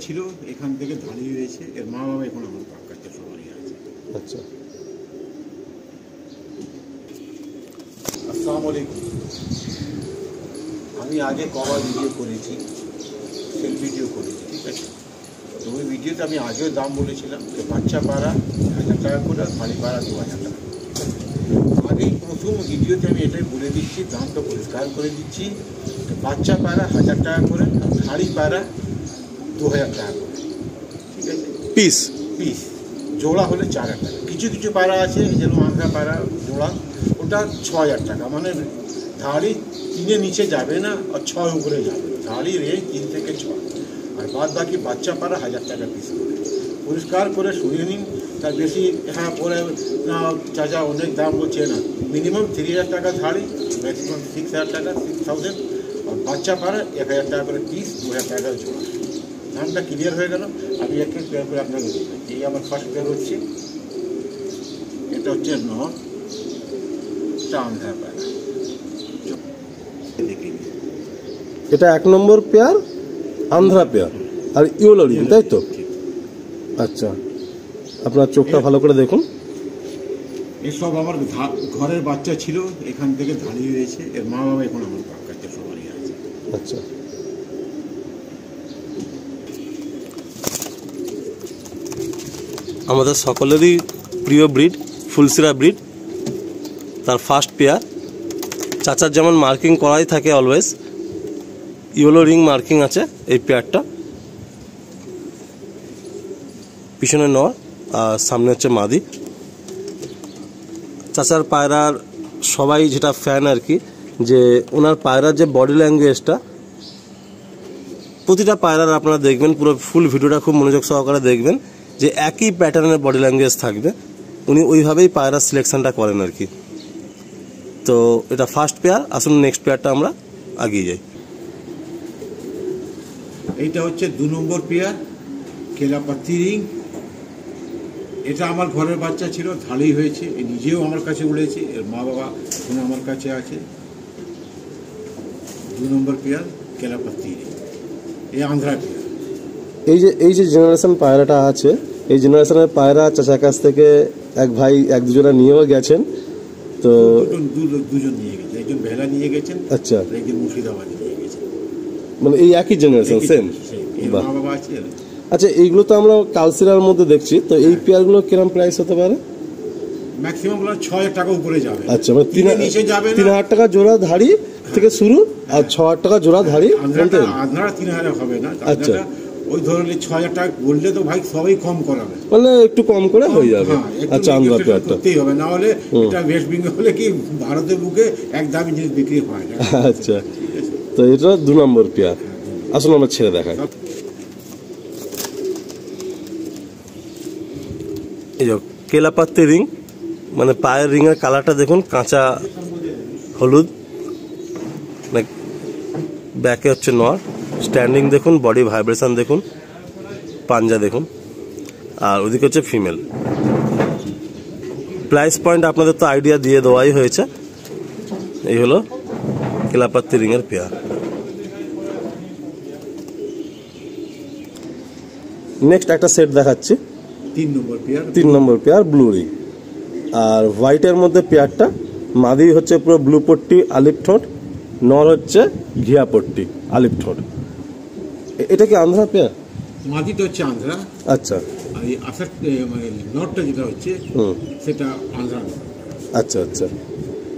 ছিল এখান থেকে দাঁড়িয়ে রয়েছে, এর মা বাবা এখন আমার কাছে সবারই আছে। আচ্ছা, আসসালামু আলাইকুম। আমি আগে কবার ভিডিও করেছি, সেল ভিডিও করেছি, ঠিক আছে। তো ওই ভিডিওতে আমি আগেও দাম বলেছিলাম যে বাচ্চা পাড়া 1000 টাকা করে, আর ভারী পাড়া 2000 টাকা। আগেই প্রথম ভিডিওতে আমি এটাই বলে দিচ্ছি, দামটা পরিষ্কার করে দিচ্ছি। বাচ্চা পাড়া 1000 টাকা করে, আর ভারী পাড়া 2000 টাকা করে, ঠিক আছে। পিস পিস জোড়া হলে 4000 টাকা। কিছু কিছু পাড়া আছে যেন আন্ধ্রা পাড়া জোড়া, ওটা 6000 টাকা, মানে ধাড়ি 3-এর নিচে যাবে না আর 6 উপরে যাবে। ধাড়ি রেঞ্জ 3 থেকে 6, আর বাদ বাকি বাচ্চা পাড়া 1000 টাকা পিস করে। পরিষ্কার করে শুনিয়ে নিন, তার বেশি হ্যাঁ পরে না চাচা অনেক দাম বলছে না। মিনিমাম 3000 টাকা ধাড়ি, ম্যাক্সিমাম 6000 টাকা, 6000, আর বাচ্চা পাড়া 1000 টাকা করে পিস, 2000 টাকা জোড়া। দামটা ক্লিয়ার হয়ে গেল। আমি একটু পেয়ার করে আপনাকে দেখবেন। এই আমার ফার্স্ট পেয়ার হচ্ছে, এটা হচ্ছে নর, এটা আন্ধ্রা পাড়া। দেখি এটা 1 নম্বর পেয়ার আন্ধ্রা পেয়ার আর ইয়েলো রিং, তাই তো? আচ্ছা, আপনার চোখটা ভালো করে দেখুন। এসব আমার ঘরের বাচ্চা ছিল, এখান থেকে দাঁড়িয়ে রয়েছে, এর মা বাবা এখন আমার কাছে সবারই আছে। আচ্ছা, আমাদের সকলেরই প্রিয় ব্রিড ফুলসিরা ব্রিড, তার ফার্স্ট পেয়ার। চাচার যেমন মার্কিং করাই থাকে অলওয়েজ, ইয়েলো রিং মার্কিং আছে এই পেয়ারটা। পিছনে নর আর সামনে হচ্ছে মাদি। চাচার পায়রার সবাই যেটা ফ্যান আর কি, যে ওনার পায়রার যে বডি ল্যাঙ্গুয়েজটা, প্রতিটা পায়রার আপনারা দেখবেন, পুরো ফুল ভিডিওটা খুব মনোযোগ সহকারে দেখবেন, যে একই প্যাটার্নের বডি ল্যাঙ্গুয়েজ থাকবে। উনি ওইভাবেই পায়রার সিলেকশনটা করেন আর কি। তো এটা ফার্স্ট পেয়ার। আসুন নেক্সট পেয়ারটা আমরা এগিয়ে যাই। এইটা হচ্ছে 2 নম্বর পেয়ার, কেলাপাতি রিং। এটা আমার ঘরের বাচ্চা ছিল, ধাড়ি হয়েছে, এ নিজেও আমার কাছে উড়েছে, এর মা বাবা এখন আমার কাছে আছে। 2 নম্বর পেয়ার কেলাপাতি রিং, এই আন্ধ্রা পেয়ার। এই যে জেনারেশন পায়রাটা আছে, এই জেনারেশনের পায়রা চাচার কাছ থেকে এক ভাই 1-2 জনা নিয়েও গেছেন। তো দুজন নিয়ে গেছে, একজন ভেলা নিয়ে গেছেন, আচ্ছা, একজন মুর্শিদাবাদ নিয়ে গেছেন, মানে এই একই জেনারেশন সেম। মা বাবা আছে। আচ্ছা, এইগুলো তো আমরা কালসিরার মধ্যে দেখছি, তো এই পেয়ারগুলো কিরকম প্রাইস হতে পারে? ম্যাক্সিমাম 6000 টাকা উপরে যাবে। আচ্ছা, মানে 3000 টাকা জোড়া ধাড়ি থেকে শুরু, আর 6000 টাকা জোড়া ধাড়ি। আন্ধ্রা 3000 হবে না। আচ্ছা, ওই ধরনের 6000 টাকা বললে তো ভাই সবাই কম করাবে, মানে একটু কম করে হয়ে যাবে। আচ্ছা, আন্ধ্রা পেয়ারটা করতেই হবে, না হলে এটা ওয়েস্ট বেঙ্গলে কি ভারতের বুকে এক দামি জিনিস বিক্রি হয় না। আচ্ছা, তো এটা 2 নম্বর পেয়ার। আসলে আমরা ছেড়ে দেখাই। এই যে কেলাপাতি রিং, মানে পায়ের রিংয়ের কালারটা দেখুন, কাঁচা হলুদ। ব্যাকে হচ্ছে নর, স্ট্যান্ডিং দেখুন, বডি ভাইব্রেশন দেখুন, পাঞ্জা দেখুন, আর ওদিকে হচ্ছে ফিমেল। প্রাইস পয়েন্ট আপনাদের তো আইডিয়া দিয়ে দেওয়াই হয়েছে। এই হলো কেলাপাতি রিংয়ের পেয়ার। নেক্সট একটা সেট দেখাচ্ছি, 3 নম্বর পেয়ার ব্লু রিং, আর হোয়াইটের মধ্যে পেয়ারটা। মাদি হচ্ছে পুরো ব্লু পট্টি আলিপ ঠোঁট, নর হচ্ছে ঘিয়া পট্টি আলিপ ঠোঁট। এটা কি আন্ধ্রা পেয়ার? মাদিটা হচ্ছে আন্ধ্রা। আচ্ছা, আর এই আসার নটটা যেটা হচ্ছে সেটা আন্ধ্রা। আচ্ছা আচ্ছা,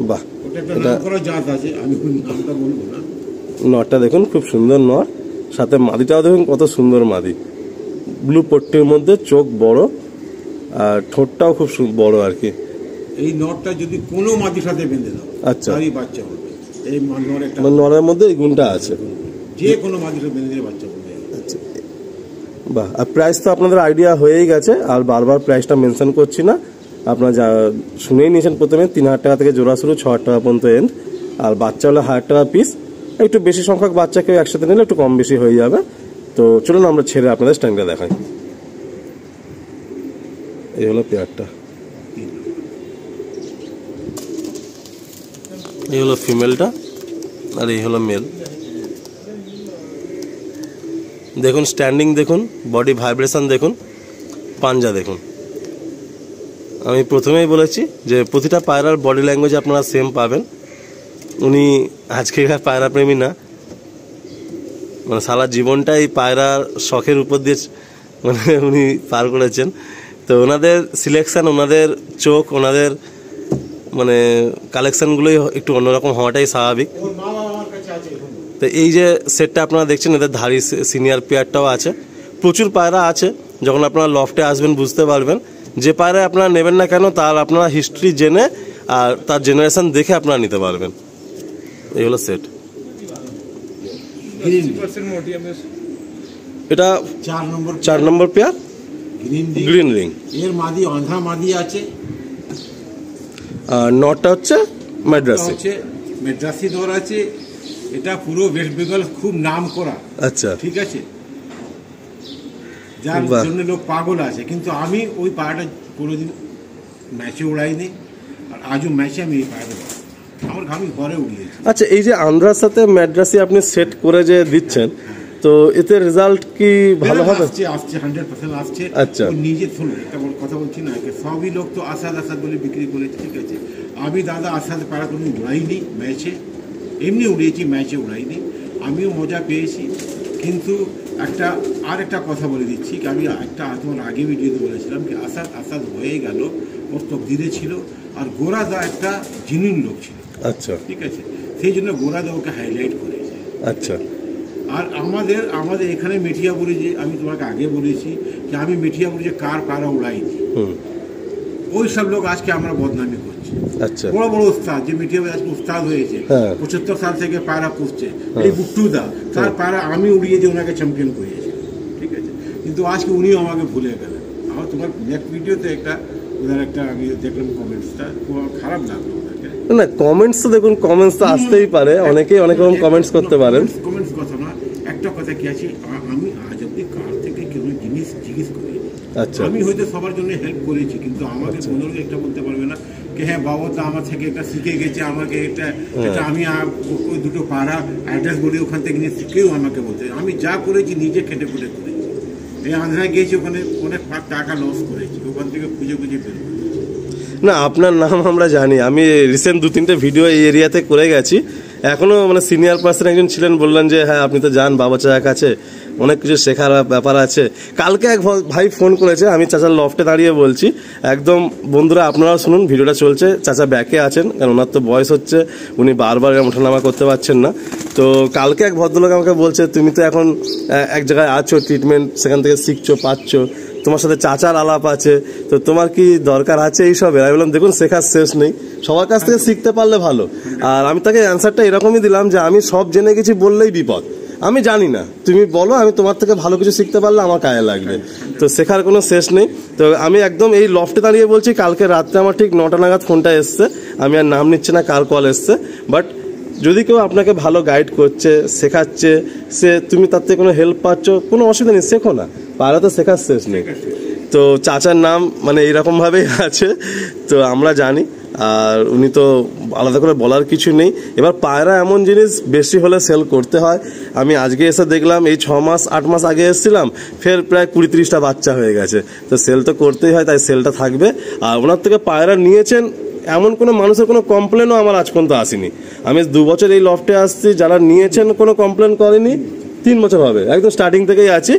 বাহ। ওটা একটা নাম করা জাত আছে, আমি নামটা বলবো না। নটটা দেখুন, খুব সুন্দর নর, সাথে মাদিটাও দেখুন কত সুন্দর মাদি। ব্লু পট্টির মধ্যে চোখ বড়, আর ঠোঁটটাও খুব বড় আর কি। এই নটটা যদি কোনো মাদির সাথে বেঁধে দাও, আচ্ছা, তারই বাচ্চা হবে। এই নরের মধ্যে এই গুণটা আছে, যে কোনো মাদির সাথে বেঁধে দিলে বাচ্চা হবে। আচ্ছা, বাহ। আর প্রাইস তো আপনাদের আইডিয়া হয়েই গেছে, আর বারবার প্রাইসটা মেনশন করছি না, আপনারা যা শুনেই নিয়েছেন। প্রথমে 3000 টাকা থেকে জোড়া শুরু, 6000 টাকা পর্যন্ত এন্ড। আর বাচ্চা হলে 1000 টাকা পিস। একটু বেশি সংখ্যক বাচ্চা কেউ একসাথে নিলে একটু কম বেশি হয়ে যাবে। তো চলুন আমরা ছেড়ে আপনাদের স্ট্যান্ডটা দেখাই। এই হলো পেয়ারটা, এই হলো ফিমেলটা, আর এই হলো মেল। দেখুন স্ট্যান্ডিং দেখুন, বডি ভাইব্রেশন দেখুন, পাঞ্জা দেখুন। আমি প্রথমেই বলেছি যে প্রতিটা পায়রার বডি ল্যাঙ্গুয়েজ আপনারা সেম পাবেন। উনি আজকেকার পায়রা প্রেমী না, মানে সারা জীবনটাই পায়রার শখের উপর দিয়ে মানে উনি পার করেছেন। তো ওনাদের সিলেকশান, ওনাদের চোখ, ওনাদের মানে কালেকশানগুলোই একটু অন্যরকম হওয়াটাই স্বাভাবিক। তো এই যে সেটটা আপনারা দেখছেন, এদের ধাড়ি সিনিয়র পেয়ারটাও আছে। প্রচুর পায়রা আছে, যখন আপনারা লফটে আসবেন বুঝতে পারবেন। যে পায়রা আপনারা নেবেন না কেন তার আপনারা হিস্ট্রি জেনে আর তার জেনারেশন দেখে আপনারা নিতে পারবেন। এই হলো সেট। এটা 4 নম্বর পেয়ার গ্রিন রিং। এর মাদি আন্ধ্রা মাদি আছে, আর নটটা হচ্ছে ম্যাড্রাসি, মেড্রাসি দর আছে। এটা পুরো ওয়েস্ট বেঙ্গল খুব নাম করা। আচ্ছা, ঠিক আছে, যার জন্য লোক পাগল আছে। কিন্তু আমি ওই পায়রাটা কোনোদিন ম্যাচে উড়াইনি, আর আজও ম্যাচে আমি এই পায়রা আমার আমি ঘরে উড়িয়েছি। আচ্ছা, এই যে আন্ধ্রার সাথে ম্যাড্রাসি আপনি সেট করে যে দিচ্ছেন, তো এতে রেজাল্ট কি ভালো হবে? আসছে 100% আসছে। আচ্ছা, নিজে তেমন কথা বলছি না, সবই লোক তো আসাদ আসাদ বলে বিক্রি করেছে। ঠিক আছে, আমি দাদা আসাদ পায়রা কোনো উড়াইনি ম্যাচে, এমনি উড়িয়েছি, ম্যাচে উড়াইনি। আমিও মজা পেয়েছি। কিন্তু একটা কথা বলে দিচ্ছি, আমি তোমার আগে ভিডিওতে বলেছিলাম কি আসাদ হয়ে গেল, ওর তকদিরে ছিল। আর গোরাদা একটা জিনুইন লোক ছিল। আচ্ছা, ঠিক আছে, সেই জন্য গোরাদা ওকে হাইলাইট করেছে। আচ্ছা, আর আমাদের এখানে মেটিয়াপুরে, যে আমি তোমাকে আগে বলেছি যে আমি মেটিয়াপুরে যে কার পায়রা উড়াইনি, ওই সব লোক আজকে আমরা বদনামি করছি। আচ্ছা, বড় বড় উস্তাদ, যে মেটিয়াপুরে আজকে উস্তাদ হয়েছে, 75 সাল থেকে পায়রা পুষছে, এই বুট্টুদা, তার পায়রা আমি উড়িয়ে দিয়ে ওনাকে চ্যাম্পিয়ন করিয়েছি। ঠিক আছে, কিন্তু আজকে উনিও আমাকে ভুলে গেলেন। আমার তোমার নেক্সট ভিডিওতে ওদের একটা আমি দেখলাম কমেন্টসটা, খারাপ লাগলো ওদেরকে। না, কমেন্টস তো দেখুন, কমেন্টস তো আসতেই পারে, অনেকেই অনেক রকম কমেন্টস করতে পারেন। কমেন্টস কথা না, একটা কথা কি আছে, আমি আজ অব্দি কার থেকে কেউ জিনিস জিজ্ঞেস করিনি। আচ্ছা, আমি হয়তো সবার জন্য হেল্প করেছি, কিন্তু আমাকে কোনো লোক একটা বলতে পারবে না যে হ্যাঁ বাবা তো আমার থেকে এটা শিখে গেছে, আমাকে এটা আমি ওই দুটো পাড়া অ্যাড্রেস বলি ওখান থেকে নিয়ে কেউ আমাকে বলতে। আমি যা করেছি নিজে খেটে খুঁটে করেছি। এই আন্ধ্রায় গিয়েছি, ওখানে অনেক টাকা লস করেছি, ওখান থেকে খুঁজে বের করেছি। না, আপনার নাম আমরা জানি, আমি রিসেন্ট 2-3টে ভিডিও এই এরিয়াতে করে গেছি। এখনো মানে সিনিয়র পার্সন একজন ছিলেন, বললেন যে হ্যাঁ আপনি তো যান বাবা চাচার কাছে, অনেক কিছু শেখার ব্যাপার আছে। কালকে এক ভাই ফোন করেছে, আমি চাচার লফটে দাঁড়িয়ে বলছি একদম। বন্ধুরা আপনারাও শুনুন, ভিডিওটা চলছে, চাচা ব্যাকে আছেন, কারণ ওনার তো বয়স হচ্ছে, উনি বারবার ওঠানামা করতে পারছেন না। তো কালকে এক ভদ্রলোক আমাকে বলছে তুমি তো এখন এক জায়গায় আছো, ট্রিটমেন্ট সেখান থেকে শিখছো, পাচ্ছ, তোমার সাথে চাচার আলাপ আছে, তো তোমার কি দরকার আছে এইসবের? আমি বললাম দেখুন, শেখার শেষ নেই, সবার কাছ থেকে শিখতে পারলে ভালো। আর আমি তাকে অ্যান্সারটা এরকমই দিলাম যে আমি সব জেনে গেছি বললেই বিপদ, আমি জানি না, তুমি বলো, আমি তোমার থেকে ভালো কিছু শিখতে পারলে আমার কাজে লাগবে। তো শেখার কোনো শেষ নেই। তো আমি একদম এই লফটে দাঁড়িয়ে বলছি, কালকে রাত্রে আমার ঠিক 9টা নাগাদ ফোনটা এসছে, আমি আর নাম নিচ্ছি না কার কল এসছে, বাট যদি কেউ আপনাকে ভালো গাইড করছে, শেখাচ্ছে, তুমি তার থেকে কোনো হেল্প পাচ্ছ, কোনো অসুবিধা নেই, শেখো না, পায়রা তো শেখার শেষ নেই। তো চাচার নাম মানে এইরকমভাবেই আছে, তো আমরা জানি। আর উনি তো আলাদা করে বলার কিছু নেই। এবার পায়রা এমন জিনিস, বেশি হলে সেল করতে হয়। আমি আজকে এসে দেখলাম এই 6 মাস 8 মাস আগে এসেছিলাম, ফের প্রায় 20-30টা বাচ্চা হয়ে গেছে। তো সেল তো করতেই হয়, তাই সেলটা থাকবে। আর ওনার থেকে পায়রা নিয়েছেন এমন কোনো মানুষের কোনো কমপ্লেনও আমার আজ পর্যন্ত আসেনি। আমি 2 বছর এই লফটে আসছি, যারা নিয়েছেন কোনো কমপ্লেন করেনি। 3 বছর হবে, একদম স্টার্টিং থেকেই আছি।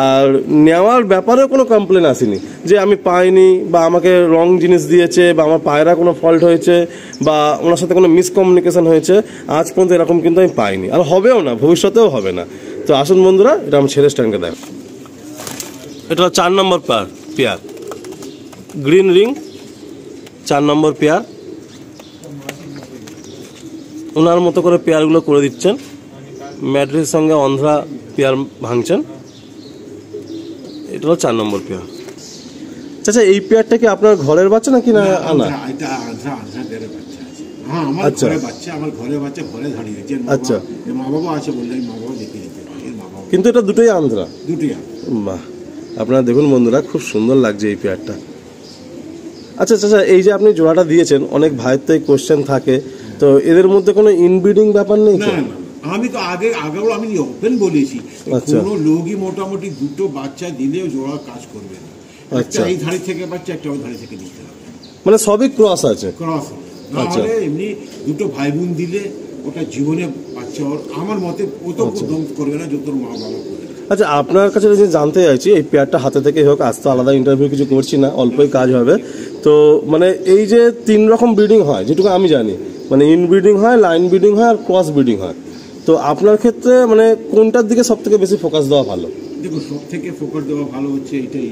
আর নেওয়ার ব্যাপারেও কোনো কমপ্লেন আসেনি যে আমি পাইনি, বা আমাকে রং জিনিস দিয়েছে, বা আমার পায়রা কোনো ফল্ট হয়েছে, বা ওনার সাথে কোনো মিসকমিউনিকেশন হয়েছে, আজ পর্যন্ত এরকম কিন্তু আমি পাইনি, আর হবেও না, ভবিষ্যতেও হবে না। তো আসুন বন্ধুরা, এটা আমি ছেড়ে স্ট্যান্ডকে দেখ। এটা 4 নম্বর পেয়ার গ্রিন রিং, 4 নম্বর পেয়ার। ওনার মতো করে পেয়ারগুলো করে দিচ্ছেন, ম্যাড্রিসের সঙ্গে অন্ধ্রা পেয়ার ভাঙছেন। এটা হলো 4 নম্বর পেয়ার। আচ্ছা, এই পেয়ারটা কি আপনার ঘরের বাচ্চা নাকি না আনা? আচ্ছা, আচ্ছা, কিন্তু এটা দুটোই আন্ধ্রা। বাহ, আপনারা দেখুন বন্ধুরা, খুব সুন্দর লাগছে এই পেয়ারটা। আচ্ছা আচ্ছা, এই যে আপনি জোড়াটা দিয়েছেন, অনেক ভাইয়ের তো এই কোশ্চেন থাকে, তো এদের মধ্যে কোনো ইনব্রিডিং ব্যাপার নেই? আমি তো আগেও আমি ওপেন বলেছি, কোনো লোকই মোটামুটি দুটো বাচ্চা দিলেও জোড়া কাজ করবে না। একটা এই ধারে থেকে বাচ্চা, একটা ওই ধারে থেকে নিতে হবে, মানে সবই ক্রস আছে, ক্রস হবে। নাহলে এমনি দুটো ভাই বোন দিলে ওটা জীবনে বাচ্চা ওর আমার মতে ও তো দম করবে না যত মা বাবা করবে। আচ্ছা, আপনার কাছে যে জানতে চাইছি, এই পেয়ারটা হাতে থেকে হোক, আজ তো আলাদা ইন্টারভিউ কিছু করছি না, অল্পই কাজ হবে। তো মানে এই যে 3 রকম ব্রিডিং হয় যেটুকু আমি জানি, মানে ইন ব্রিডিং হয়, লাইন ব্রিডিং হয় আর ক্রস ব্রিডিং হয়। তো আপনার ক্ষেত্রে মানে কোনটার দিকে সব থেকে বেশি ফোকাস দেওয়া ভালো? দেখুন, সব থেকে ফোকাস দেওয়া ভালো হচ্ছে এটাই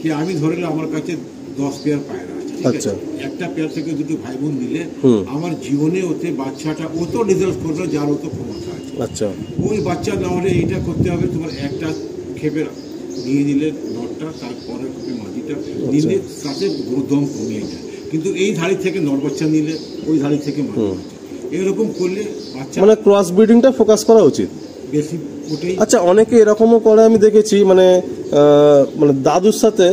যে আমি ধরলে আমার কাছে 10 পেয়ার পায়রা আছে, আচ্ছা, একটা পেয়ার থেকে দুটো ভাই বোন দিলে আমার জীবনে ওতে বাচ্চাটা ও তো রেজাল্ট করবে যার ও তো ক্ষমতা আছে। আচ্ছা, ওই বাচ্চা না হলে এইটা করতে হবে, তোমার একটা খেপে নিয়ে নিলে নটটা, তারপরে খেপে মাটিটা নিলে তাতে দম কমিয়ে যায়। কিন্তু এই ধাড়ি থেকে নর বাচ্চা নিলে ওই ধাড়ি থেকে মাটি বাচ্চা, এরকম করলে বাচ্চা মানে ক্রস ব্রিডিংটা ফোকাস করা উচিত বেশি ওটাই। আচ্ছা, অনেকে এরকমও করে আমি দেখেছি, মানে মানে দাদুর সাথে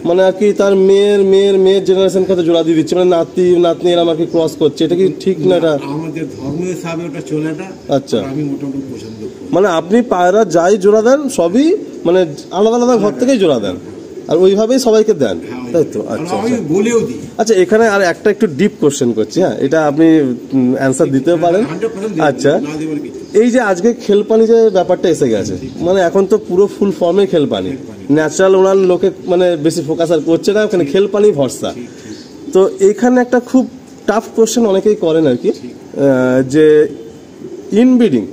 মানে আর কি তার মেয়ের জেনারেশন কাছে জোড়া দিয়ে দিচ্ছে, মানে নাতনি এরা আমাকে ক্রস করছে, এটা কি ঠিক না? এটা আমাদের ধর্ম হিসাবে ওটা চলে না। আচ্ছা, আমি মোটামুটি পছন্দ করি। মানে আপনি পায়রা যাই জোড়া দেন সবই মানে আলাদা আলাদা ঘর থেকেই জোড়া দেন আর ওইভাবেই সবাইকে দেন, তাই তো? আচ্ছা, আমি বলেও দিই। আচ্ছা, এখানে আর একটা একটু ডিপ কোশ্চেন করছি, হ্যাঁ, এটা আপনি অ্যান্সার দিতে পারেন। আচ্ছা, এই যে আজকে খেলপানি যে ব্যাপারটা এসে গেছে, মানে এখন তো পুরো ফুল ফর্মে খেলপানি, ন্যাচারাল ওনার লোকে মানে বেশি ফোকাস আর করছে না, ওখানে খেলপানি ভরসা। তো এখানে একটা খুব টাফ কোশ্চেন অনেকেই করেন আর কি, যে ইনব্রিডিং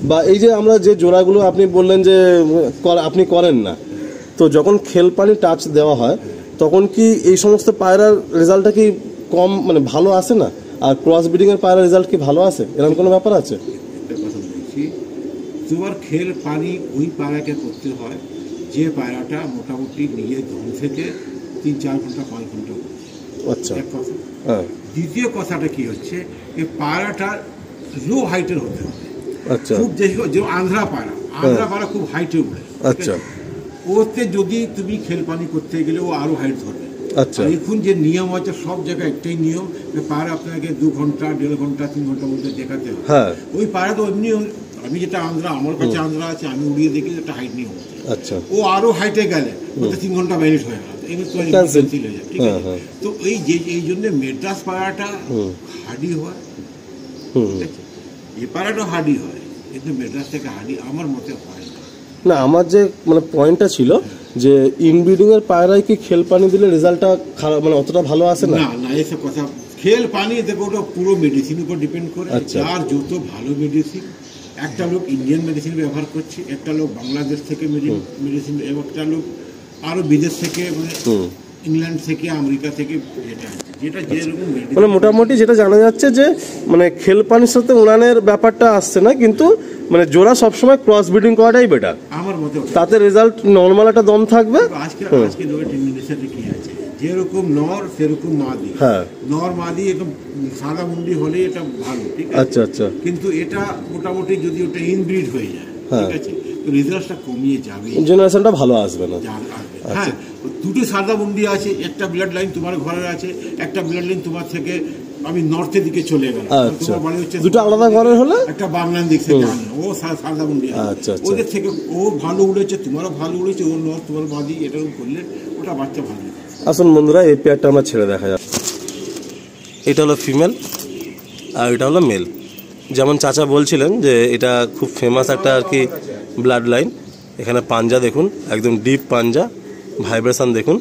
বা এই যে আমরা যে জোড়াগুলো আপনি বললেন যে আপনি করেন না, তো যখন খেলপানি টাচ দেওয়া হয় তখন কি এই সমস্ত পায়রার রেজাল্টটা কি কম মানে ভালো আসে না? আর ক্রস ব্রিডিং এর পায়রার রেজাল্ট কি ভালো আসে? এরকম কোনো ব্যাপার আছে? একটা কথা বলছি, তোমার খেল পানি ওই পায়রাকে করতে হয় যে পায়রাটা মোটামুটি নিজের দম থেকে 3-4 ঘন্টা 5 ঘন্টা। আচ্ছা, এক কথা। হ্যাঁ। দ্বিতীয় কথাটা কি হচ্ছে, এই পায়রাটা লো হাইটের হতে হবে। আচ্ছা, খুব যে আন্ধ্রা পায়রা খুব হাইটে উঠে। আচ্ছা, ওতে যদি তুমি খেলপানি করতে গেলে ও আরো হাইট ধরবে। আচ্ছা, এখন যে নিয়ম আছে সব জায়গায় একটাই নিয়ম, পায়রা আপনাকে 2 ঘন্টা 1.5 ঘন্টা 3 ঘন্টার মধ্যে দেখাতে হবে। হ্যাঁ, ওই পায়রা তো এমনি, আমি যেটা আমার কাছে আন্ধ্রা আছে, আমি উড়িয়ে দেখি একটা হাইট নিয়ম। আচ্ছা, ও আরো হাইটে গেলে ওটা 3 ঘন্টা ম্যানেজ হয়ে গেল, ক্যান্সেল হয়ে যায়, ঠিক আছে? তো এই জন্য মেড্রাস পায়রাটা হার্ডি হয়, ঠিক আছে? এই পায়রাটা হার্ডি হয়, কিন্তু মেড্রাস থেকে হার্ডি আমার মতে হয় না। আমার যে মানে পয়েন্টটা ছিল যে ইনব্রিডিং এর পায়রায় কি খেল পানি দিলে রেজাল্টটা খারাপ মানে অতটা ভালো আসে না? না, এসব কথা খেল পানি দেখো ওটা পুরো মেডিসিন উপর ডিপেন্ড করে। যার যত ভালো মেডিসিন, একটা লোক ইন্ডিয়ান মেডিসিন ব্যবহার করছে, একটা লোক বাংলাদেশ থেকে মেডিসিন, একটা লোক আরো বিদেশ থেকে, মানে ইংল্যান্ড থেকে, আমেরিকা থেকে, যেটা যেরকম মানে মোটামুটি যেটা জানা যাচ্ছে যে মানে খেল পানির সাথে উড়ানের ব্যাপারটা আসছে না, কিন্তু মানে জোড়া সবসময় ক্রস ব্রিডিং করাটাই বেটার আমার মতে। তাতে রেজাল্ট নর্মাল একটা দম থাকবে। আজকে টেন্ডেন্সিতে কি আছে, যেরকম নর সেরকম মাদি। হ্যাঁ, নর মাদি একদম সাদা মুন্ডি হলে এটা ভালো, ঠিক আছে? আচ্ছা, আচ্ছা, কিন্তু এটা মোটামুটি যদি ওটা ইনব্রিড হয়ে যায়, ঠিক আছে, তো রেজাল্টটা কমিয়ে যাবে, জেনারেশনটা ভালো আসবে না। হ্যাঁ, দুটো সাদা মুন্ডি আছে, একটা ব্লাড লাইন তোমার ঘরে আছে, একটা ব্লাড লাইন তোমার থেকে আমি নর্থের দিকে চলে গেলাম, তোমার বাড়ি হচ্ছে দুটো আলাদা ঘরের হলে একটা বাংলার দিক থেকে আনলো, ও সাদা মুন্ডি, আচ্ছা, ওদের থেকে ও ভালো উড়েছে, তোমারও ভালো উড়েছে, ওর নর তোমার মাদি, এরকম করলে ওটা বাচ্চা ভালো। আসুন বন্ধুরা, এই পেয়ারটা আমরা ছেড়ে দেখা যাক। এটা হলো ফিমেল আর এটা হলো মেল। যেমন চাচা বলছিলেন যে এটা খুব ফেমাস একটা আর কি ব্লাড লাইন। এখানে পাঞ্জা দেখুন, একদম ডিপ পাঞ্জা, ভাইব্রেশন দেখুন।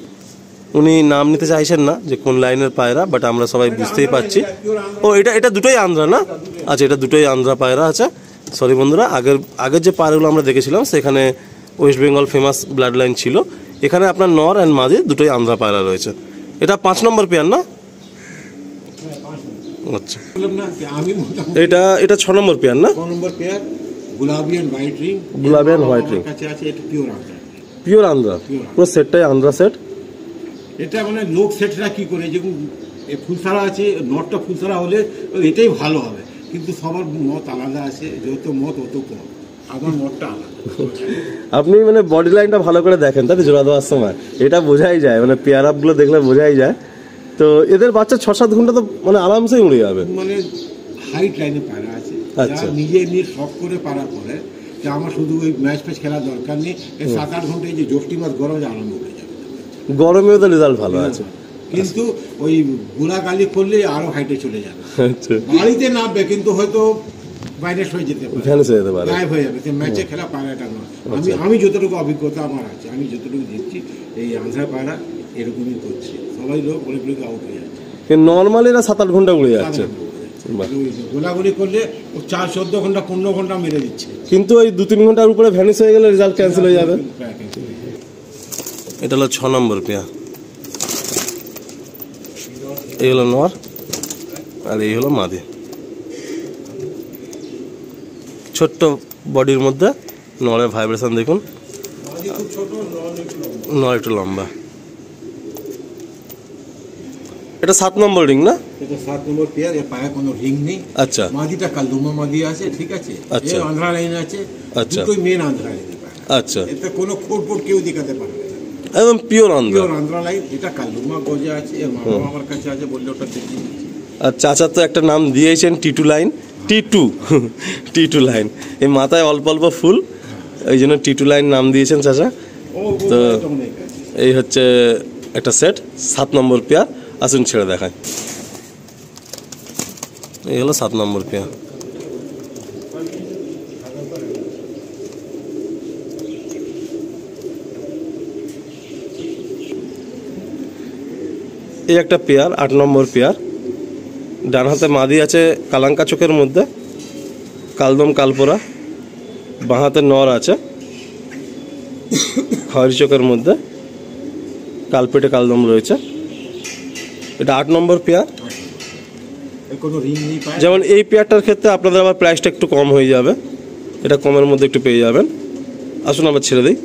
উনি নাম নিতে চাইছেন না যে কোন লাইনের পায়রা, বাট আমরা সবাই বুঝতেই পারছি। ও এটা দুটোই আন্ধ্রা না? আচ্ছা, এটা দুটোই আন্ধ্রা পায়রা আছে। সরি বন্ধুরা, আগের যে পায়রাগুলো আমরা দেখেছিলাম সেখানে West Bengal famous blood line ছিল। এখানে আপনার নর অ্যান্ড মাদি দুটোই আন্ধ্রা পায়রা রয়েছে। এটা 5 নম্বর পেয়ার না? আচ্ছা, এটা 6 নম্বর পেয়ার না? 6 নম্বর পেয়ার, গুলাবি এন্ড হোয়াইট রিং। গুলাবি এন্ড হোয়াইট রিং কাছে আছে, এটা পিওর আন্ধ্রা। পিওর আন্ধ্রা, পুরো সেটটাই আন্ধ্রা সেট। এটা মানে লোক সেটরা কি করে, যেমন ফুলসারা আছে, নটটা ফুলসারা হলে এটাই ভালো হবে, কিন্তু সবার মত আলাদা আছে, যত মত অত কম, আমার মতটা আলাদা। আপনি মানে বডি লাইনটা ভালো করে দেখেন তাতে জোড়া দেওয়ার সময় এটা বোঝাই যায়, মানে পেয়ার আপ গুলো দেখলে বোঝাই যায়। তো এদের বাচ্চা 6-7 ঘন্টা তো মানে আরামসেই উড়ে যাবে, মানে হাইট লাইনে পায়রা আছে, আচ্ছা। নিজে নিয়ে শখ করে পারা করে যে আমার শুধু ওই ম্যাচ ফ্যাচ খেলার দরকার নেই, এই 7-8 ঘন্টায় যে জ্যৈষ্ঠী মাস গরমে আরম্ভ হয়ে যাবে। গরমেও তো রেজাল্ট ভালো আছে, কিন্তু ওই গোলাগালি করলে আরো হাইটে চলে যাবে। আচ্ছা, বাড়িতে নামবে কিন্তু হয়তো ভাইরাস হয়ে যেতে পারে, ভ্যানিশ হয়ে যেতে পারে, গায়েব হয়ে যাবে। ম্যাচে খেলা পায়রাটা নয়। আমি যতটুকু অভিজ্ঞতা আমার আছে, আমি যতটুকু দেখছি এই আন্ধ্রা পায়রা এরকমই করছে, সবাই লোক বলে আউট হয়ে যাচ্ছে। নর্মালি এরা 7-8 ঘন্টা উড়ে যাচ্ছে, গোলাগুলি করলে 4-14 ঘন্টা 15 ঘন্টা মেরে দিচ্ছে, কিন্তু ওই 2-3 ঘন্টার উপরে ভ্যানিশ হয়ে গেলে রেজাল্ট ক্যান্সেল হয়ে যাবে। এটা হলো 6 নম্বর পেয়ার, এই হলো নর আর এই হলো মাদি। ছোট্ট বডির মধ্যে নরের ভাইব্রেশন দেখুন, নর একটু লম্বা। এটা 7 নম্বর রিং না? এটা 7 নম্বর পেয়ার, এর পায়ে কোনো রিং নেই। আচ্ছা, মাদিটা কালদুমা মাদি আছে, ঠিক আছে। আচ্ছা, এই আন্ধ্রা লাইন আছে, আচ্ছা, দুটোই মেন আন্ধ্রা লাইন। আচ্ছা, এতে কোনো খোড়পোড় কেউ দেখাতে পারবে না, একদম pure Andhra, pure Andhra line. এটা কালদুমা গজে আছে, এর মামা আমার কাছে আছে, বললে ওটা দেখি। আর চাচা তো একটা নাম দিয়েছেন টিটু লাইন, টিটু লাইন। এই মাথায় অল্প অল্প ফুল, এই জন্য টিটু লাইন নাম দিয়েছেন চাচা। তো এই হচ্ছে একটা সেট, 7 নম্বর পেয়ার। আসুন ছেড়ে দেখায়। এই হলো 7 নম্বর পেয়ার। এই একটা পেয়ার, 8 নম্বর পেয়ার। ডান হাতে মাদি আছে কালাঙ্কা চোখের মধ্যে, কালদম কালপোরা। বাঁ হাতে নর আছে খয়েরি চোখের মধ্যে, কালপেটে কালদম রয়েছে। এটা 8 নম্বর পেয়ার। যেমন এই পেয়ারটার ক্ষেত্রে আপনাদের আবার প্রাইসটা একটু কম হয়ে যাবে, এটা কমের মধ্যে একটু পেয়ে যাবেন। আসুন আবার ছেড়ে দিই।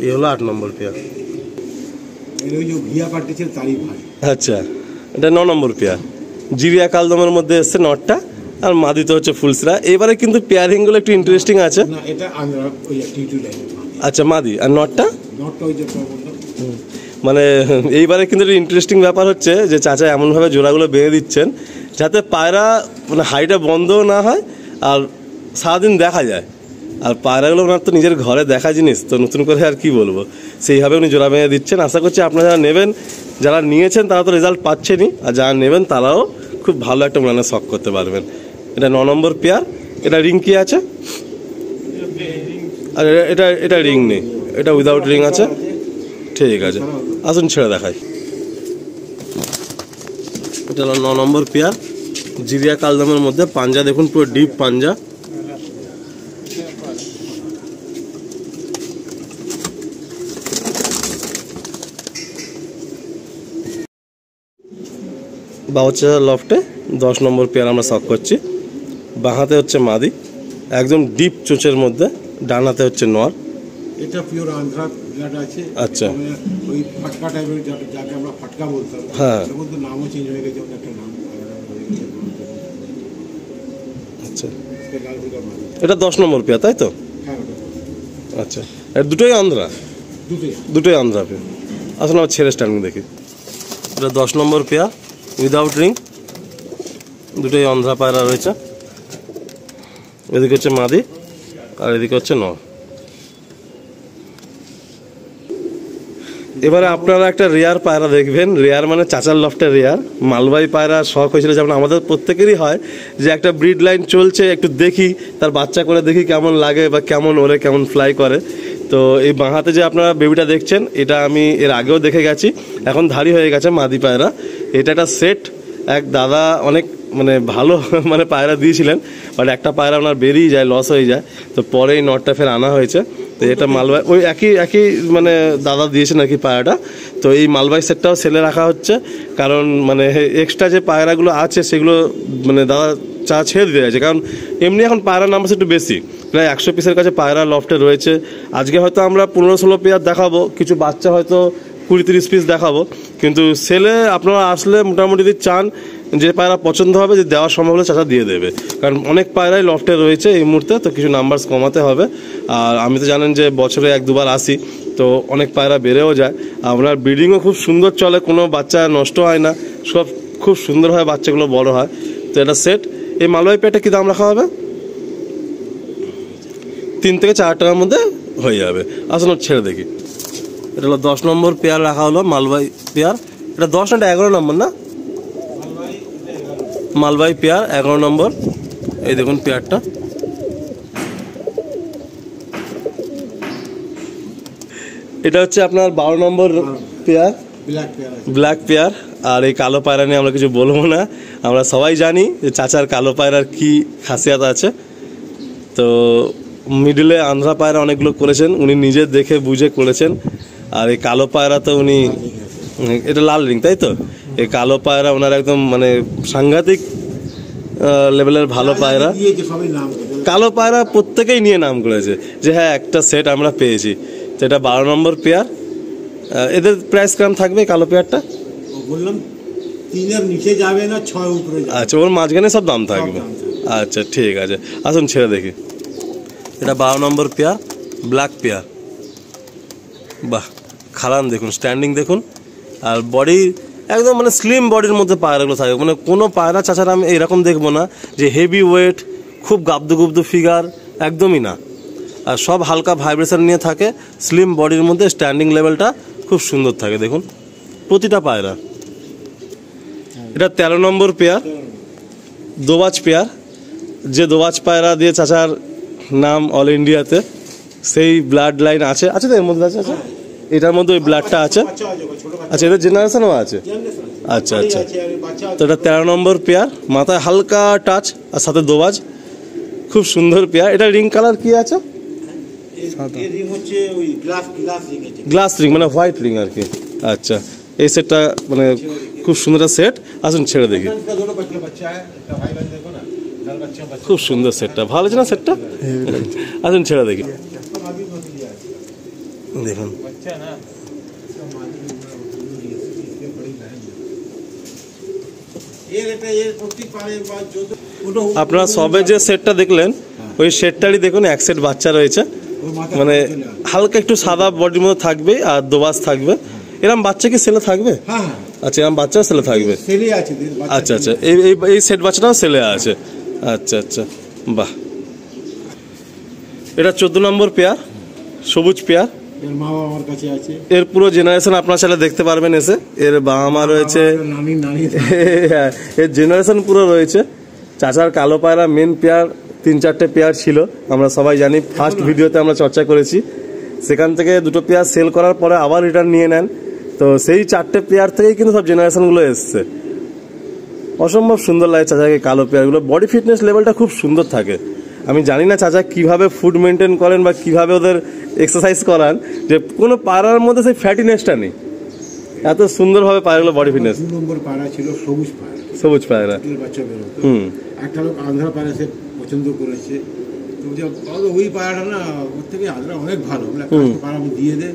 এই হলো 8 নম্বর পেয়ার। আচ্ছা, এটা 9 নম্বর পেয়ার। জিরিয়া কালদমের মধ্যে এসছে নটটা, আর মাদি তো হচ্ছে ফুলসরা। এবারে কিন্তু পেয়ারিং গুলো একটু ইন্টারেস্টিং আছে। আচ্ছা, মাদি আর নটটা মানে এইবারে কিন্তু ইন্টারেস্টিং ব্যাপার হচ্ছে যে চাচা এমনভাবে জোড়াগুলো বেঁধে দিচ্ছেন যাতে পায়রা মানে হাইটা বন্ধও না হয় আর সারাদিন দেখা যায়। আর পায়রাগুলো ওনার তো নিজের ঘরে দেখা জিনিস, তো নতুন করে আর কি বলবো, সেইভাবে উনি জোড়া বেঁধে দিচ্ছেন। আশা করছি আপনারা যারা নেবেন, যারা নিয়েছেন তারা তো রেজাল্ট পাচ্ছেনই, আর যারা নেবেন তারাও খুব ভালো একটা উড়ানে শখ করতে পারবেন। এটা 9 নম্বর পেয়ার। এটা রিং কি আছে? আর এটা রিং নেই, এটা উইদাউট রিং আছে। ঠিক আছে, আসুন ছেড়ে দেখাই। এটা হলো 9 নম্বর পেয়ার, জিরিয়া কালদমের মধ্যে। পাঞ্জা দেখুন, পুরো ডিপ পাঞ্জা। বাউচা লফটে 10 নম্বর পেয়ার আমরা শখ করছি। বাঁ হাতে হচ্ছে মাদি, একদম ডিপ চোঁচের মধ্যে। ডান হাতে হচ্ছে নর। এটা পিওর আন্ধ্রা ব্লাড আছে। আচ্ছা, ওই ফটকা টাইপের যাকে আমরা ফটকা বলতাম, হ্যাঁ, এর মধ্যে নামও চেঞ্জ হয়ে গেছে, একটা নাম। আচ্ছা, এটা 10 নম্বর পেয়ার, তাই তো? আচ্ছা, এটা দুটোই আন্ধ্রা, দুটোই আন্ধ্রা পেয়ার। আসলে আমার ছেড়ে স্ট্যান্ডিং দেখি। এটা 10 নম্বর পেয়ার উইদাউট রিং, দুটোই আন্ধ্রা পায়রা রয়েছে। এদিকে হচ্ছে মাদি আর এদিকে হচ্ছে নর। এবারে আপনারা একটা রেয়ার পায়রা দেখবেন। রেয়ার মানে চাচার লফটে রেয়ার মালবাহী পায়রা শখ হয়েছিল, যেমন আমাদের প্রত্যেকেরই হয় যে একটা ব্রিড লাইন চলছে, একটু দেখি তার বাচ্চা করে দেখি কেমন লাগে বা কেমন ওরে, কেমন ফ্লাই করে। তো এই বাঁ হাতে যে আপনারা বেবিটা দেখছেন, এটা আমি এর আগেও দেখে গেছি, এখন ধারি হয়ে গেছে মাদি পায়রা। এটা একটা সেট, এক দাদা অনেক মানে ভালো মানে পায়রা দিয়েছিলেন, বাট একটা পায়রা ওনার বেরিয়ে যায়, লস হয়ে যায়। তো পরে এই নটটা ফের আনা হয়েছে। তো এটা মালবাহী, ওই একই মানে দাদা দিয়েছেন আর কি পায়রাটা। তো এই মালবাহী সেটটাও সেলে রাখা হচ্ছে, কারণ মানে এক্সট্রা যে পায়রাগুলো আছে সেগুলো মানে দাদা চা ছেড়ে দিতে যাচ্ছে, কারণ এমনি এখন পায়রা নাম্বার একটু বেশি, প্রায় 100 পিসের কাছে পায়রা লফটে রয়েছে। আজকে হয়তো আমরা 15-16 পেয়ার দেখাবো, কিছু বাচ্চা হয়তো 20-30 পিস দেখাবো, কিন্তু সেলে আপনারা আসলে মোটামুটি যদি চান যে পায়রা পছন্দ হবে, যে দেওয়া সম্ভব হলে চাচা দিয়ে দেবে, কারণ অনেক পায়রাই লফটে রয়েছে এই মুহূর্তে। তো কিছু নাম্বারস কমাতে হবে। আর আমি তো জানেন যে বছরে 1-2 বার আসি, তো অনেক পায়রা বেড়েও যায়। আপনার ব্রিডিংও খুব সুন্দর চলে, কোনো বাচ্চা নষ্ট হয় না, সব খুব সুন্দরভাবে বাচ্চাগুলো বড় হয়। তো এটা সেট। এই মালবাহী পেয়ারটা কী দাম রাখা হবে? 3 থেকে 4 টাকার মধ্যে হয়ে যাবে। আসুন ছেড়ে দেখি। এটা হলো 10 নম্বর পেয়ার রাখা হলো, মালবাহী পেয়ার। এটা 10 না, এটা 11 নম্বর না? মালবাহী পেয়ার 11 নম্বর। এই দেখুন পেয়ারটা। এটা হচ্ছে আপনার 12 নম্বর পেয়ার, ব্ল্যাক পেয়ার। আর এই কালো পায়রা নিয়ে আমরা কিছু বলবো না, আমরা সবাই জানি যে চাচার কালো পায়রার কি খাসিয়াত আছে। তো মিডলে আন্ধ্রা পায়রা অনেকগুলো করেছেন, উনি নিজে দেখে বুঝে করেছেন। আর এই কালো পায়রা তো উনি, এটা লাল রিং তাই তো, এই কালো পায়রা ওনার একদম মানে সাংঘাতিক লেভেলের ভালো পায়রা। কালো পায়রা প্রত্যেকেই নিয়ে নাম করেছে যে হ্যাঁ একটা সেট আমরা পেয়েছি। তো এটা 12 নম্বর পেয়ার। এদের প্রাইস কেমন থাকবে কালো পেয়ারটা? বললাম 3 এর নিচে যাবে না, 6 উপরে যাবে। আচ্ছা, ওর মাঝখানে সব দাম থাকবে। আচ্ছা ঠিক আছে, আসুন ছেড়ে দেখি। এটা 12 নম্বর পেয়ার, ব্ল্যাক পেয়ার। বাহ, খালান দেখুন, স্ট্যান্ডিং দেখুন, আর বডি একদম মানে স্লিম বডির মধ্যে পায়রাগুলো থাকে। মানে কোনো পায়রা চাচারা আমি এরকম দেখবো না যে হেভি ওয়েট, খুব গাবদু গুবদু ফিগার, একদমই না। আর সব হালকা ভাইব্রেশন নিয়ে থাকে, স্লিম বডির মধ্যে স্ট্যান্ডিং লেভেলটা খুব সুন্দর থাকে দেখুন প্রতিটা পায়রা। এটা 13 নম্বর পেয়ার, দোবাজ পেয়ার। যে দোবাজ পায়রা দিয়ে চাচার নাম অল ইন্ডিয়াতে, সেই ব্লাড লাইন আছে। আচ্ছা তো এর মধ্যে আছে, আচ্ছা এটার মধ্যে ওই ব্লাডটা আছে। আচ্ছা, এদের জেনারেশনও আছে। আচ্ছা আচ্ছা, তো এটা 13 নম্বর পেয়ার, মাথায় হালকা টাচ আর সাথে দোবাজ, খুব সুন্দর পেয়ার। এটা রিং কালার কি আছে? গ্লাস রিং, মানে হোয়াইট রিং আর কি। আচ্ছা, এই সেটটা মানে খুব সুন্দর সেট। আসুন ছেড়ে দেখি। খুব সুন্দর সেটটা, ভালো আছে না সেটটা? আসুন ছেড়ে দেখি। দেখুন আপনারা সবে যে সেটটা দেখলেন, ওই সেটটারই দেখুন এক সেট বাচ্চা রয়েছে। মানে হালকা একটু সাদা বডির মধ্যে থাকবে আর দোবাজ থাকবে। এরকম বাচ্চা কি সেলে থাকবে? আচ্ছা, এরকম বাচ্চা সেলে থাকবে। আচ্ছা আচ্ছা, এই সেট বাচ্চাটাও সেলে আছে। আচ্ছা আচ্ছা, বাহ। এটা 14 নম্বর পেয়ার, সবুজ পেয়ার। এর পুরো জেনারেশন আপনার সাথে দেখতে পারবেন এসে। এর বাবা মা রয়েছে, এর জেনারেশন পুরো রয়েছে। চাচার কালো পায়রা মেন পেয়ার 3-4টে পেয়ার ছিল, আমরা সবাই জানি। ফার্স্ট ভিডিওতে আমরা চর্চা করেছি, সেখান থেকে 2টো পেয়ার সেল করার পরে আবার রিটার্ন নিয়ে নেন। তো সেই 4টে পেয়ার থেকেই কিন্তু সব জেনারেশনগুলো এসছে। অসম্ভব সুন্দর লাগে চাচাকে কালো পেয়ারগুলো। বডি ফিটনেস লেভেলটা খুব সুন্দর থাকে। আমি জানি না চাচা কিভাবে ফুড মেনটেন করেন বা কিভাবে ওদের এক্সারসাইজ করান, যে কোনো পায়রার মধ্যে সেই ফ্যাটিনেসটা নেই। এত সুন্দরভাবে পায়রাগুলো বডি ফিটনেস। 2 নম্বর পায়রা ছিল সবুজ পায়রা, সবুজ পায়রা। বাচ্চা বেরোতো। একটা লোক আন্ধ্রা পায়রা সে পছন্দ করেছে, তো ওই পায়রাটা না ওর থেকে আন্ধ্রা অনেক ভালো। পায়রা আমি দিয়ে দে,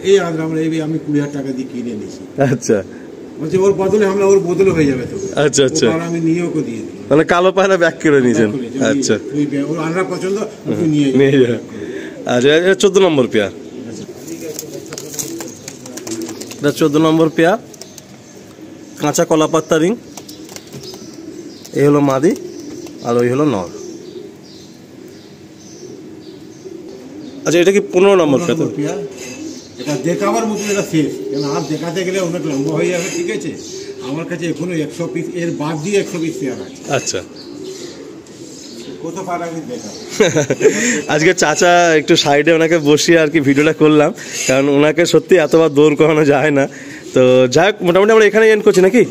এই আন্ধ্রা আমরা আমি 20,000 টাকা দিয়ে কিনে নিয়েছি। আচ্ছা, বলছে ওর বদলে আমরা ওর বদলে হয়ে যাবে তো। আচ্ছা আচ্ছা, আমি নিয়ে ওকে দিয়ে দিই। মানে কালো পায়রা ব্যাক করে নিয়েছেন। আচ্ছা, ওর আন্ধ্রা পছন্দ, নিয়ে যা। আচ্ছা, এটা 14 নম্বর পেয়ার। এটা 14 নম্বর পেয়ার, কাঁচা কলা পাত্তা রিং। এই হলো মাদি আর ওই হলো নর। আচ্ছা, এটা কি 15 নম্বর পেয়ার? এটা দেখাবার মতো এটা শেষ, কেন আর দেখাতে গেলে অনেক লম্বা হয়ে যাবে। ঠিক আছে, আমার কাছে এখনো 100 পিস, এর বাদ দিয়ে 100 পিস পেয়ার আছে। আচ্ছা, কত পারা আমি দেখাবো। আজকে চাচা একটু সাইডে ওনাকে বসিয়ে আর কি ভিডিওটা করলাম, কারণ ওনাকে সত্যি এতবার দৌড় করানো যায় না। তো যাই হোক, মোটামুটি আমরা এখানে এন্ড করছি নাকি?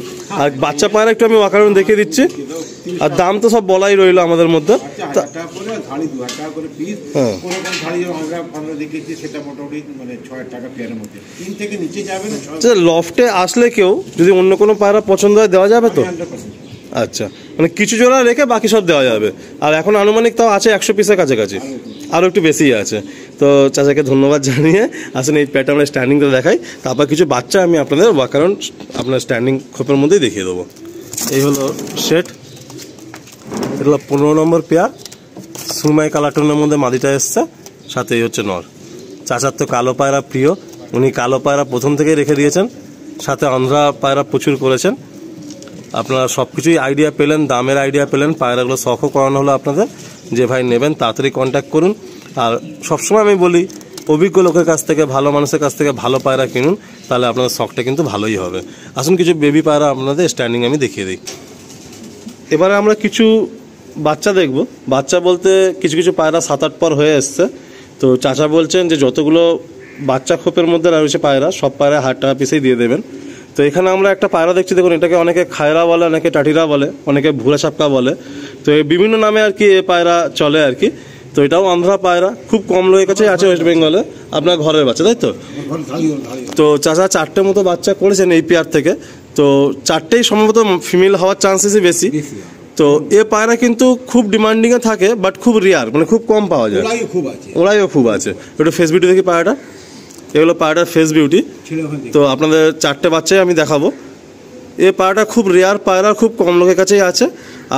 আর বাচ্চা পায়রা একটু আমি ওয়াকারণ দেখিয়ে দিচ্ছি। আর দাম তো সব বলাই রইলো আমাদের মধ্যে। লফটে আসলে কেউ যদি অন্য কোনো পায়রা পছন্দ হয় দেওয়া যাবে তো? আচ্ছা, মানে কিছু জোড়া রেখে বাকি সব দেওয়া যাবে। আর এখন আনুমানিক তাও আছে 100 পিসের কাছাকাছি, আরও একটু বেশিই আছে। তো চাচাকে ধন্যবাদ জানিয়ে আসলে এই প্যাটার্ন আমরা স্ট্যান্ডিংটা দেখাই, তারপর কিছু বাচ্চা আমি আপনাদের ওয়াকারণ আপনার স্ট্যান্ডিং খোপের মধ্যেই দেখিয়ে দেবো। এই হলো সেট, এটা হলো 15 নম্বর পেয়ার, সুরমাই কালার টোনের মধ্যে মাদিটা এসছে, সাথে এই হচ্ছে নর। চাচার তো কালো পায়রা প্রিয়, উনি কালো পায়রা প্রথম থেকেই রেখে দিয়েছেন, সাথে আন্ধ্রা পায়রা প্রচুর করেছেন। আপনারা সব কিছুই আইডিয়া পেলেন, দামের আইডিয়া পেলেন, পায়রাগুলো শখও করানো হলো আপনাদের। যে ভাই নেবেন তাড়াতাড়ি কন্ট্যাক্ট করুন। আর সবসময় আমি বলি অভিজ্ঞ লোকের কাছ থেকে, ভালো মানুষের কাছ থেকে ভালো পায়রা কিনুন, তাহলে আপনাদের শখটা কিন্তু ভালোই হবে। আসুন কিছু বেবি পায়রা আপনাদের স্ট্যান্ডিং আমি দেখিয়ে দিই। এবারে আমরা কিছু বাচ্চা দেখব। বাচ্চা বলতে কিছু কিছু পায়রা 7-8 পর হয়ে এসছে। তো চাচা বলছেন যে যতগুলো বাচ্চা খোপের মধ্যে রয়েছে পায়রা, সব পায়রা 1000 টাকা পিসেই দিয়ে দেবেন। তো এখানে আমরা একটা পায়রা দেখছি, দেখুন এটাকে অনেকে খায়রা বলে, অনেকে টাটিরা বলে, অনেকে ভুরা ছাপকা বলে। তো এই বিভিন্ন নামে আর কি এ পায়রা চলে আর কি। তো এটাও আন্ধ্রা পায়রা, খুব কম লোকের কাছে আছে ওয়েস্ট বেঙ্গলে। আপনার ঘরের বাচ্চা তাই তো? তো চাচা 4টে মতো বাচ্চা করেছেন এই পেয়ার থেকে। তো 4টেই সম্ভবত ফিমেল হওয়ার চান্সেসই বেশি। তো এ পায়রা কিন্তু খুব ডিমান্ডিংয়ে থাকে, বাট খুব রেয়ার, মানে খুব কম পাওয়া যায়। ওরাইও খুব আছে। একটু ফেস বিউটি দেখি পায়রাটা, এগুলো পায়রাটার ফেস বিউটি। তো আপনাদের 4টে বাচ্চাই আমি দেখাবো। এ পায়রাটা খুব রেয়ার পায়রা, খুব কম লোকের কাছেই আছে,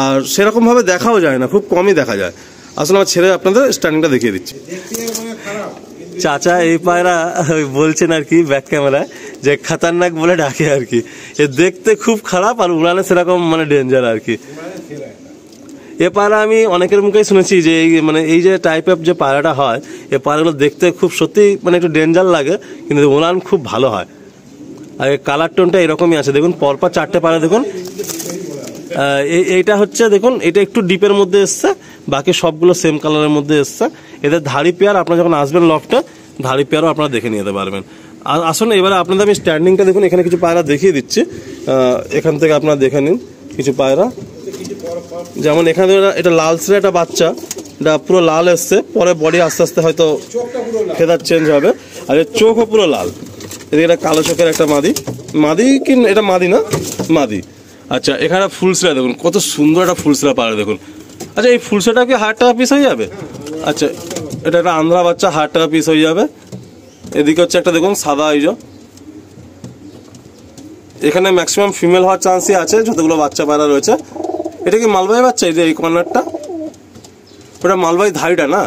আর সেরকমভাবে দেখাও যায় না, খুব কমই দেখা যায়। আসলে আমার ছেড়ে আপনাদের স্ট্যান্ডিংটা দেখিয়ে দিচ্ছি। চাচা এই পায়রা বলছেন আর কি ব্যাক ক্যামেরায় যে খাতারনাক বলে ডাকে আর কি। এ দেখতে খুব খারাপ আর উড়ানে সেরকম মানে ডেঞ্জার আর কি। এ পায়রা আমি অনেকের মুখেই শুনেছি যে এই যে টাইপের যে পায়রাটা হয়, এ পায়রাগুলো দেখতে খুব সত্যি মানে একটু ডেঞ্জার লাগে, কিন্তু উড়ান খুব ভালো হয়। আর কালার টোনটা এরকমই আছে, দেখুন পরপর 4টে পায়রা দেখুন। এইটা হচ্ছে দেখুন, এটা একটু ডিপের মধ্যে এসছে, বাকি সবগুলো সেম কালারের মধ্যে এসছে। এদের ধাড়ি পেয়ার আপনারা যখন আসবেন লফটে, ধাড়ি পেয়ারও আপনারা দেখে নিয়ে যেতে পারবেন। আর আসুন এবারে আপনাদের আমি স্ট্যান্ডিংটা দেখুন, এখানে কিছু পায়রা দেখিয়ে দিচ্ছি। এখান থেকে আপনারা দেখে নিন কিছু পায়রা। যেমন এখানে এটা লাল সিরা একটা বাচ্চা, এটা পুরো লাল এসছে, পরে বডি আস্তে আস্তে হয়তো ফেদার চেঞ্জ হবে। আর এর চোখও পুরো লাল। এদিকে এটা কালো চোখের একটা মাদি কি এটা মাদি না, মাদি। আচ্ছা এখানে ফুলসিরা দেখুন, কত সুন্দর একটা ফুলসিরা পায়রা দেখুন। আচ্ছা এই ফুলসিরাটা কি 1000 টাকা পিস হয়ে যাবে? আচ্ছা এটা একটা আন্ধ্রা বাচ্চা, 1000 টাকা পিস হয়ে যাবে। এদিকে হচ্ছে একটা দেখুন সাদা আইজো। এখানে ম্যাক্সিমাম ফিমেল হওয়ার চান্সই আছে যতগুলো বাচ্চা পায়রা রয়েছে। এটা কি মালবাই বাচ্চা? এই যে এই কর্নারটা, ওটা মালবাই ধাড়িটা না?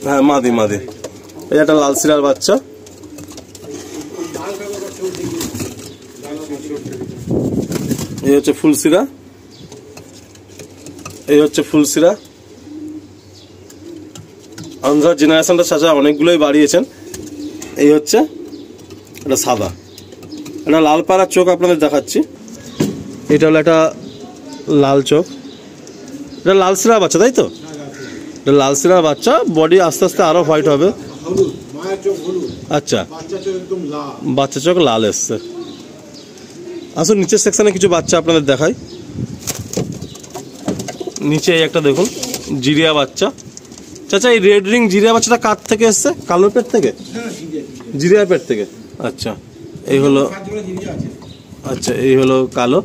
হ্যাঁ মাদি। এই একটা লাল সিরার বাচ্চা। এই হচ্ছে ফুলসিরা, এই হচ্ছে ফুলসিরা। আন্ধ্রা জেনারেশনটা চাচা অনেকগুলোই বাড়িয়েছেন। এই হচ্ছে এটা সাদা, এটা লাল পাড়ার চোখ আপনাদের দেখাচ্ছি। এটা হলো একটা লাল চোখ, এটা লাল সিরা বাচ্চা তাই তো? এটা লাল সিরা বাচ্চা, বডি আস্তে আস্তে আরো হোয়াইট হবে। আচ্ছা বাচ্চা চোখ লাল এসছে। আসুন নিচের সেকশনে কিছু বাচ্চা আপনাদের দেখাই। নিচে এই একটা দেখুন জিরিয়া বাচ্চা। চাচা এই রেড রিং জিরিয়া বাচ্চাটা কার থেকে এসছে? কালোর পেট থেকে? জিরিয়া পেট থেকে। আচ্ছা এই হলো, আচ্ছা এই হলো কালো।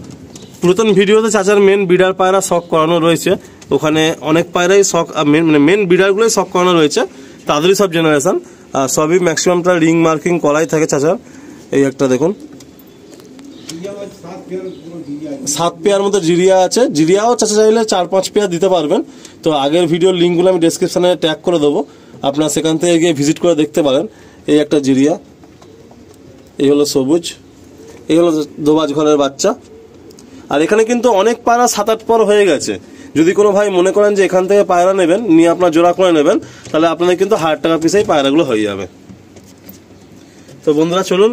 পুরাতন ভিডিওতে চাচার মেন বিডার পায়রা শখ করানো রয়েছে, ওখানে অনেক পায়রাই শখ মানে মেন বিডারগুলোই শখ করানো রয়েছে, তাদেরই সব জেনারেশন। আর সবই ম্যাক্সিমামটা রিং মার্কিং করাই থাকে চাচার। এই একটা দেখুন 7 পেয়ার মতো জিরিয়া আছে। জিরিয়াও চাচা চাইলে 4-5 পেয়ার দিতে পারবেন। তো আগের ভিডিওর লিঙ্কগুলো আমি ডেসক্রিপশনে ট্যাগ করে দেবো, আপনারা সেখান থেকে গিয়ে ভিজিট করে দেখতে পারেন। এই একটা জিরিয়া, এই হলো সবুজ, এই হলো দোবাজ ঘরের বাচ্চা। আর এখানে কিন্তু অনেক পায়রা 7-8 পর হয়ে গেছে। যদি কোনো ভাই মনে করেন যে এখান থেকে পায়রা নেবেন, নিয়ে আপনার জোড়া করে নেবেন, তাহলে আপনাদের কিন্তু 1000 টাকা পিসেই পায়রাগুলো হয়ে যাবে। তো বন্ধুরা চলুন,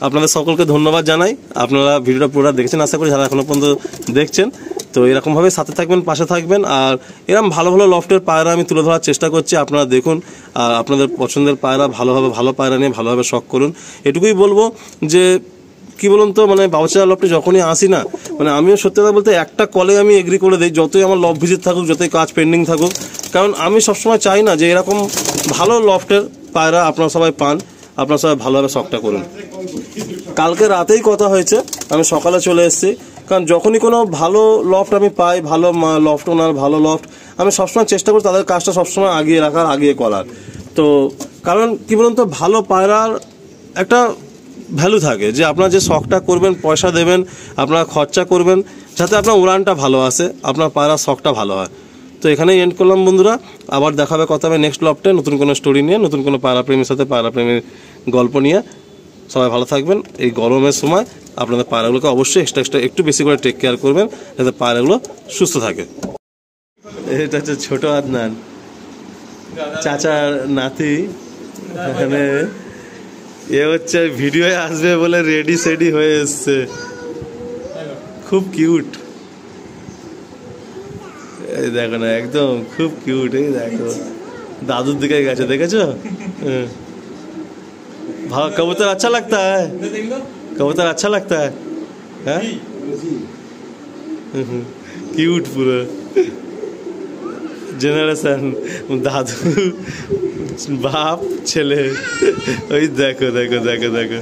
আপনাদের সকলকে ধন্যবাদ জানাই। আপনারা ভিডিওটা পুরোটা দেখেছেন আশা করি, যারা এখনো পর্যন্ত দেখছেন। তো এরকমভাবে সাথে থাকবেন, পাশে থাকবেন। আর এরকম ভালো ভালো লফটের পায়রা আমি তুলে ধরার চেষ্টা করছি, আপনারা দেখুন। আর আপনাদের পছন্দের পায়রা ভালোভাবে, ভালো পায়রা নিয়ে ভালোভাবে শখ করুন। এটুকুই বলবো যে কি বলুন তো, মানে বাবুচারা লফটে যখনই আসি না, মানে আমিও সত্যি কথা বলতে একটা কলে আমি এগ্রি করে দিই, যতই আমার লফট ভিজিট থাকুক, যতই কাজ পেন্ডিং থাকুক। কারণ আমি সবসময় চাই না যে এরকম ভালো লফটের পায়রা আপনারা সবাই পান, আপনারা সবাই ভালোভাবে শখটা করুন। কালকে রাতেই কথা হয়েছে, আমি সকালে চলে এসেছি। কারণ যখনই কোনো ভালো লফট আমি পাই, ভালো লফট ওনার ভালো লফট, আমি সবসময় চেষ্টা করি তাদের কাজটা সবসময় আগিয়ে রাখার, আগিয়ে করার। তো কারণ কি বলুন তো, ভালো পায়রার একটা ভ্যালু থাকে, যে আপনারা যে শখটা করবেন, পয়সা দেবেন, আপনারা খরচা করবেন, যাতে আপনার উড়ানটা ভালো আসে, আপনার পায়রার শখটা ভালো হয়। তো এখানেই এন্ড করলাম বন্ধুরা, আবার দেখাবে কথা হবে নেক্সট লফটে নতুন কোনো স্টোরি নিয়ে, নতুন কোনো পায়রা প্রেমীর সাথে পায়রা প্রেমীর গল্প নিয়ে। সবাই ভালো থাকবেন। এই গরমের সময় আপনাদের পায়রাগুলোকে অবশ্যই এক্সট্রা একটু বেশি করে টেক কেয়ার করবেন যাতে পায়রাগুলো সুস্থ থাকে। এটা হচ্ছে ছোট আদনান, চাচার নাতি। এখানে এ হচ্ছে ভিডিওয়ে আসবে বলে রেডি সেডি হয়ে এসছে, খুব কিউট। এই দেখো না, একদম খুব কিউট। এই দেখো দাদুর দিকে গেছে, দেখেছো? ভালো, কবুতর আচ্ছা লাগতা है, কবুতর আচ্ছা লাগতা है। হ্যাঁ কিউট পুরো জেনারেশন, দাদু বাপ ছেলে। ওই দেখো দেখো দেখো দেখো।